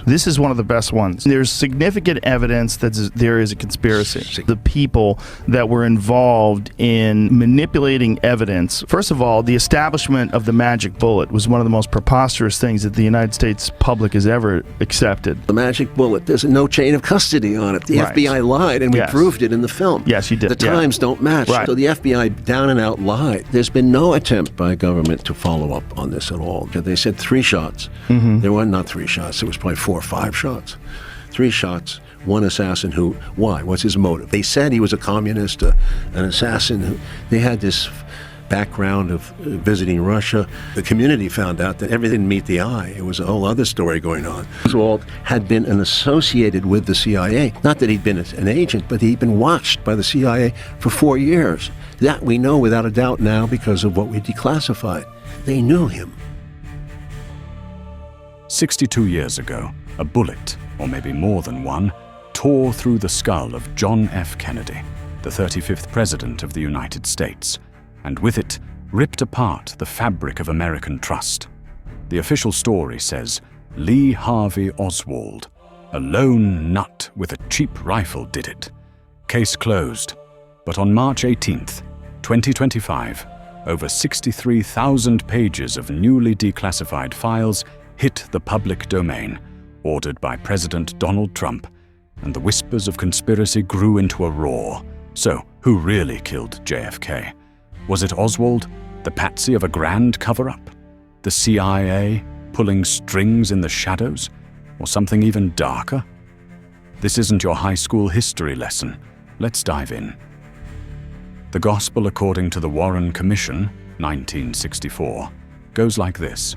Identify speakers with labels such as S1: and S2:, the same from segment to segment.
S1: This is one of the best ones. There's significant evidence that there is a conspiracy. The people that were involved in manipulating evidence. First of all, the establishment of the magic bullet was one of the most preposterous things that the United States public has ever accepted.
S2: The magic bullet, there's no chain of custody on it. The FBI lied, and we proved it in the film.
S1: Yes, you did.
S2: The times don't match.
S1: Right.
S2: So the FBI down and out lied. There's been no attempt by government to follow up on this at all. They said 3 shots. There were not 3 shots. It was probably 4 or 5 shots. 3 shots, one assassin who, why? What's his motive? They said he was a communist, an assassin. They had this background of visiting Russia. The community found out that everything didn't meet the eye. It was a whole other story going on. Oswald had been associated with the CIA. Not that he'd been an agent, but he'd been watched by the CIA for 4 years. That we know without a doubt now because of what we declassified. They knew him.
S3: 62 years ago, a bullet, or maybe more than one, tore through the skull of John F. Kennedy, the 35th President of the United States, and with it ripped apart the fabric of American trust. The official story says Lee Harvey Oswald, a lone nut with a cheap rifle, did it. Case closed. But on March 18th, 2025, over 63,000 pages of newly declassified files hit the public domain, ordered by President Donald Trump, and the whispers of conspiracy grew into a roar. So, who really killed JFK? Was it Oswald, the patsy of a grand cover-up? The CIA pulling strings in the shadows? Or something even darker? This isn't your high school history lesson. Let's dive in. The Gospel according to the Warren Commission, 1964, goes like this.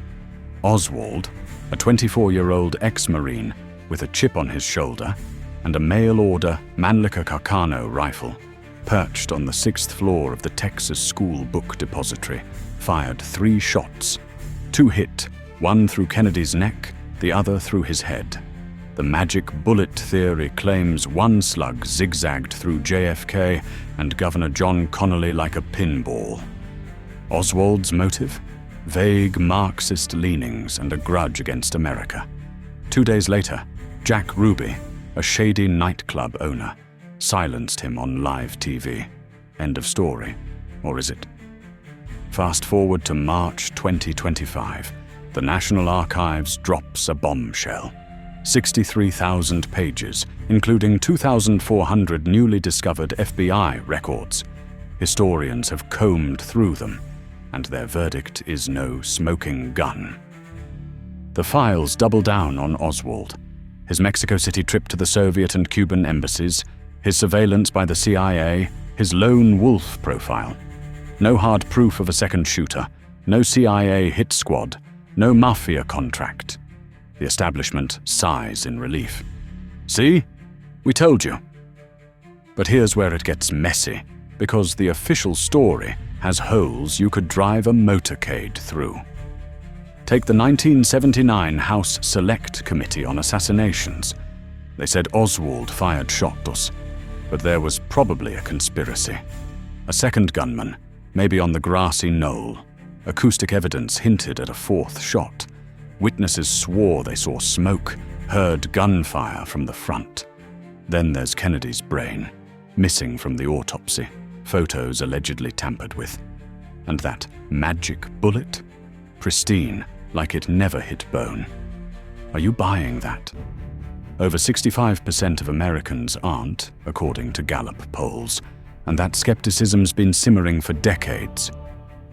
S3: Oswald, a 24-year-old ex-Marine with a chip on his shoulder and a mail-order Mannlicher Carcano rifle, perched on the 6th floor of the Texas School Book Depository, fired 3 shots. 2 hit, one through Kennedy's neck, the other through his head. The magic bullet theory claims one slug zigzagged through JFK and Governor John Connally like a pinball. Oswald's motive? Vague Marxist leanings and a grudge against America. 2 days later, Jack Ruby, a shady nightclub owner, silenced him on live TV. End of story. Or is it? Fast forward to March 2025. The National Archives drops a bombshell. 63,000 pages, including 2,400 newly discovered FBI records. Historians have combed through them, and their verdict is no smoking gun. The files double down on Oswald. His Mexico City trip to the Soviet and Cuban embassies, his surveillance by the CIA, his lone wolf profile. No hard proof of a second shooter, no CIA hit squad, no Mafia contract. The establishment sighs in relief. See? We told you. But here's where it gets messy, because the official story has holes you could drive a motorcade through. Take the 1979 House Select Committee on Assassinations. They said Oswald fired shots, but there was probably a conspiracy. A second gunman, maybe on the grassy knoll. Acoustic evidence hinted at a 4th shot. Witnesses swore they saw smoke, heard gunfire from the front. Then there's Kennedy's brain, missing from the autopsy, photos allegedly tampered with. And that magic bullet? Pristine, like it never hit bone. Are you buying that? Over 65% of Americans aren't, according to Gallup polls, and that skepticism's been simmering for decades.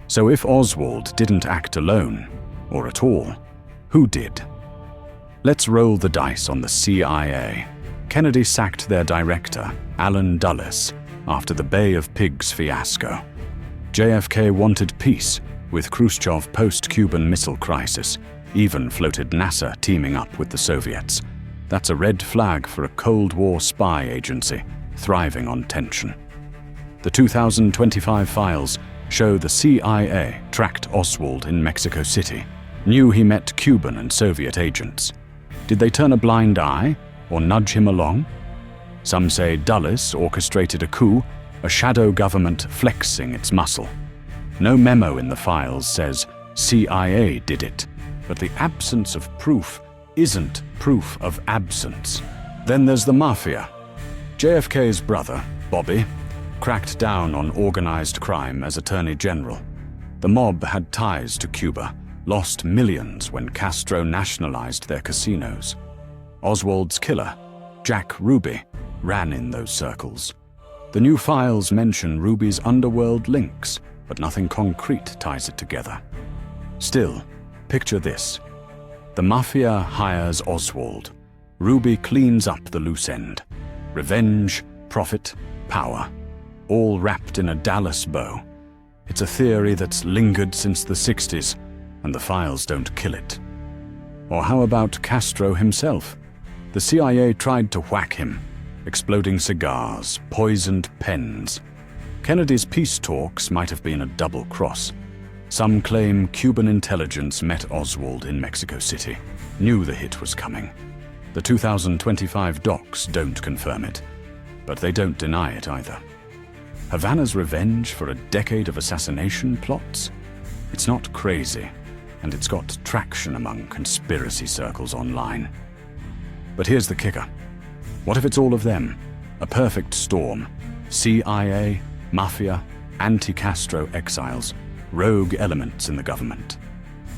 S3: So if Oswald didn't act alone, or at all, who did? Let's roll the dice on the CIA. Kennedy sacked their director, Allen Dulles, after the Bay of Pigs fiasco. JFK wanted peace, with Khrushchev post-Cuban Missile Crisis, even floated NASA teaming up with the Soviets. That's a red flag for a Cold War spy agency, thriving on tension. The 2025 files show the CIA tracked Oswald in Mexico City, knew he met Cuban and Soviet agents. Did they turn a blind eye or nudge him along? Some say Dulles orchestrated a coup, a shadow government flexing its muscle. No memo in the files says CIA did it, but the absence of proof isn't proof of absence. Then there's the Mafia. JFK's brother, Bobby, cracked down on organized crime as Attorney General. The mob had ties to Cuba, lost millions when Castro nationalized their casinos. Oswald's killer, Jack Ruby, ran in those circles. The new files mention Ruby's underworld links, but nothing concrete ties it together. Still, picture this. The Mafia hires Oswald. Ruby cleans up the loose end. Revenge, profit, power, all wrapped in a Dallas bow. It's a theory that's lingered since the 60s, and the files don't kill it. Or how about Castro himself? The CIA tried to whack him. Exploding cigars, poisoned pens. Kennedy's peace talks might have been a double cross. Some claim Cuban intelligence met Oswald in Mexico City, knew the hit was coming. The 2025 docs don't confirm it, but they don't deny it either. Havana's revenge for a decade of assassination plots? It's not crazy, and it's got traction among conspiracy circles online. But here's the kicker. What if it's all of them? A perfect storm. CIA, Mafia, anti-Castro exiles, rogue elements in the government.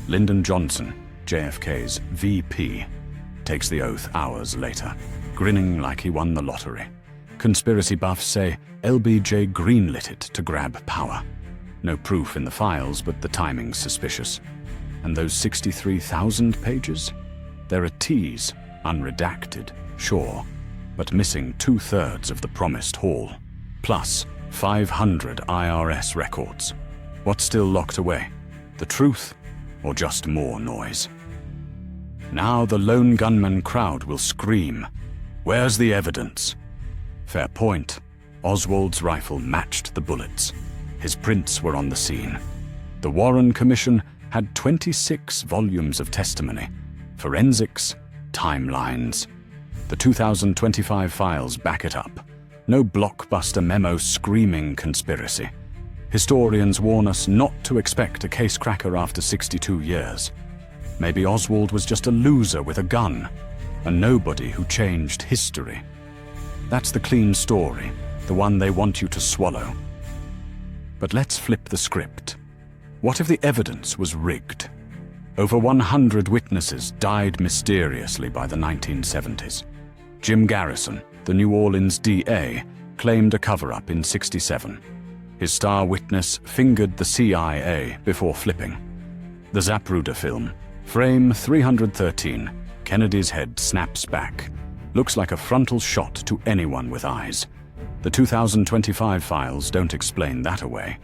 S3: Lyndon Johnson, JFK's VP, takes the oath hours later, grinning like he won the lottery. Conspiracy buffs say LBJ greenlit it to grab power. No proof in the files, but the timing's suspicious. And those 63,000 pages? They're a tease, unredacted, sure, but missing 2/3 of the promised haul, plus 500 IRS records. What's still locked away? The truth, or just more noise? Now the lone gunman crowd will scream, "Where's the evidence?" Fair point. Oswald's rifle matched the bullets. His prints were on the scene. The Warren Commission had 26 volumes of testimony, forensics, timelines. The 2025 files back it up. No blockbuster memo screaming conspiracy. Historians warn us not to expect a case cracker after 62 years. Maybe Oswald was just a loser with a gun, a nobody who changed history. That's the clean story, the one they want you to swallow. But let's flip the script. What if the evidence was rigged? Over 100 witnesses died mysteriously by the 1970s. Jim Garrison, the New Orleans DA, claimed a cover-up in '67. His star witness fingered the CIA before flipping. The Zapruder film, frame 313, Kennedy's head snaps back. Looks like a frontal shot to anyone with eyes. The 2025 files don't explain that away.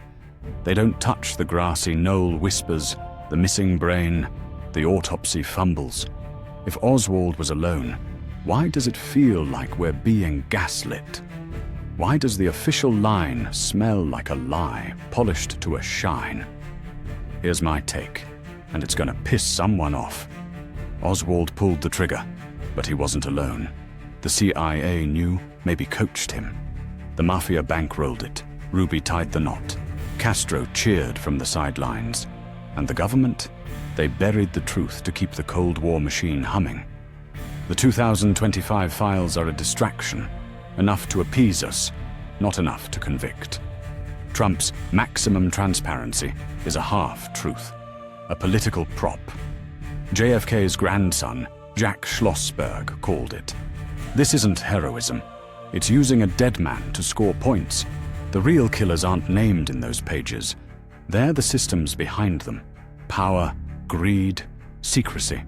S3: They don't touch the grassy knoll whispers, the missing brain, the autopsy fumbles. If Oswald was alone, why does it feel like we're being gaslit? Why does the official line smell like a lie, polished to a shine? Here's my take, and it's gonna piss someone off. Oswald pulled the trigger, but he wasn't alone. The CIA knew, maybe coached him. The Mafia bankrolled it. Ruby tied the knot. Castro cheered from the sidelines. And the government? They buried the truth to keep the Cold War machine humming. The 2025 files are a distraction, enough to appease us, not enough to convict. Trump's maximum transparency is a half-truth, a political prop. JFK's grandson, Jack Schlossberg, called it. This isn't heroism. It's using a dead man to score points. The real killers aren't named in those pages. They're the systems behind them. Power, greed, secrecy.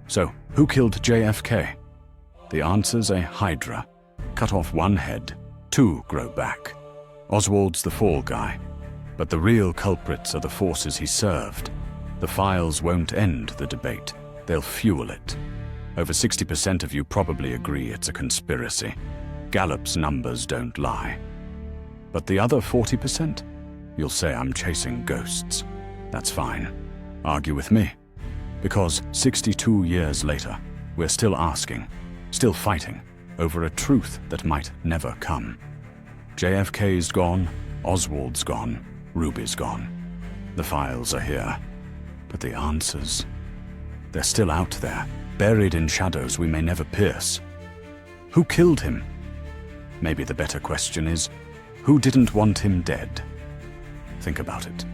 S3: So, who killed JFK? The answer's a Hydra. Cut off one head, 2 grow back. Oswald's the fall guy, but the real culprits are the forces he served. The files won't end the debate. They'll fuel it. Over 60% of you probably agree it's a conspiracy. Gallup's numbers don't lie. But the other 40%? You'll say I'm chasing ghosts. That's fine. Argue with me. Because 62 years later, we're still asking, still fighting, over a truth that might never come. JFK's gone, Oswald's gone, Ruby's gone. The files are here. But the answers, they're still out there, buried in shadows we may never pierce. Who killed him? Maybe the better question is, who didn't want him dead? Think about it.